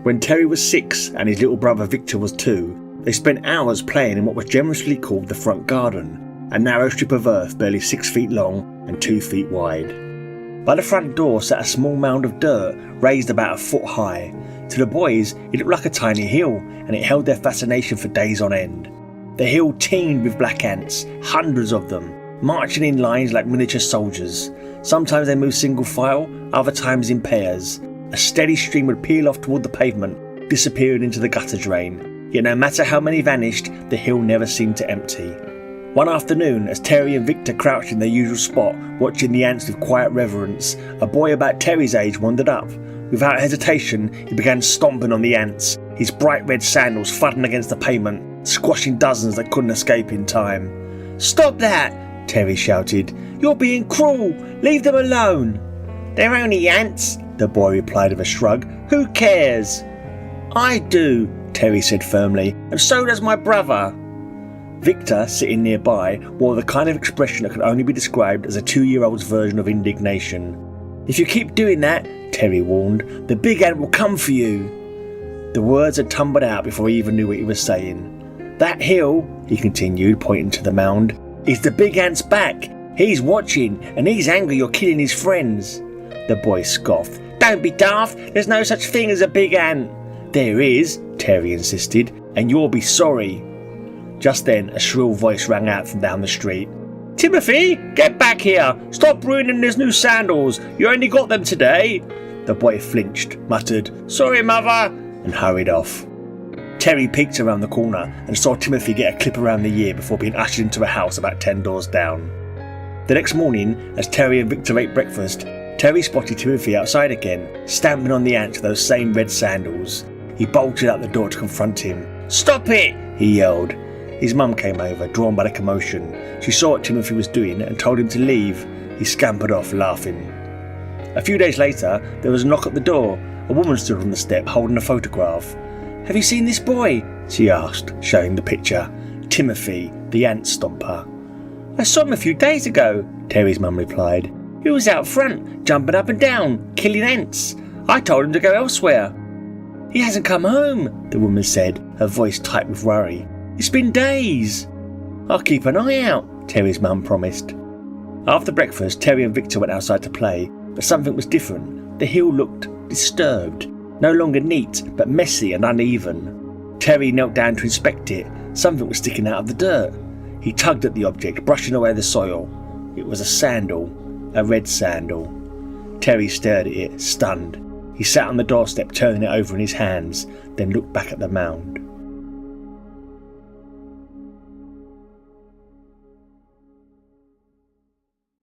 When Terry was 6 and his little brother Victor was 2, they spent hours playing in what was generously called the front garden, a narrow strip of earth barely 6 feet long and 2 feet wide. By the front door sat a small mound of dirt raised about a foot high. To the boys it looked like a tiny hill, and it held their fascination for days on end. The hill teemed with black ants, hundreds of them, marching in lines like miniature soldiers. Sometimes they moved single file, other times in pairs. A steady stream would peel off toward the pavement, disappearing into the gutter drain. Yet no matter how many vanished, the hill never seemed to empty. One afternoon, as Terry and Victor crouched in their usual spot, watching the ants with quiet reverence, a boy about Terry's age wandered up. Without hesitation, he began stomping on the ants, his bright red sandals thudding against the pavement, squashing dozens that couldn't escape in time. "Stop that!" Terry shouted. "You're being cruel! Leave them alone!" "They're only ants," the boy replied with a shrug. "Who cares?" "I do," Terry said firmly, "and so does my brother." Victor, sitting nearby, wore the kind of expression that could only be described as a 2-year-old's version of indignation. "If you keep doing that," Terry warned, "the big ant will come for you." The words had tumbled out before he even knew what he was saying. "That hill," he continued, pointing to the mound, "is the big ant's back. He's watching, and he's angry you're killing his friends." The boy scoffed. "Don't be daft, there's no such thing as a big ant." "There is," Terry insisted, "and you'll be sorry." Just then a shrill voice rang out from down the street. "Timothy, get back here! Stop ruining his new sandals! You only got them today!" The boy flinched, muttered, "Sorry, mother," and hurried off. Terry peeked around the corner and saw Timothy get a clip around the ear before being ushered into a house about 10 doors down. The next morning, as Terry and Victor ate breakfast, Terry spotted Timothy outside again, stamping on the ants with those same red sandals. He bolted out the door to confront him. "Stop it!" he yelled. His mum came over, drawn by the commotion. She saw what Timothy was doing and told him to leave. He scampered off, laughing. A few days later, there was a knock at the door. A woman stood on the step holding a photograph. "Have you seen this boy?" she asked, showing the picture. "Timothy, the ant stomper." "I saw him a few days ago," Terry's mum replied. "He was out front, jumping up and down, killing ants. I told him to go elsewhere." "He hasn't come home," the woman said, her voice tight with worry. "It's been days." "I'll keep an eye out," Terry's mum promised. After breakfast, Terry and Victor went outside to play, but something was different. The hill looked disturbed, no longer neat, but messy and uneven. Terry knelt down to inspect it. Something was sticking out of the dirt. He tugged at the object, brushing away the soil. It was a sandal, a red sandal. Terry stared at it, stunned. He sat on the doorstep, turning it over in his hands, then looked back at the mound.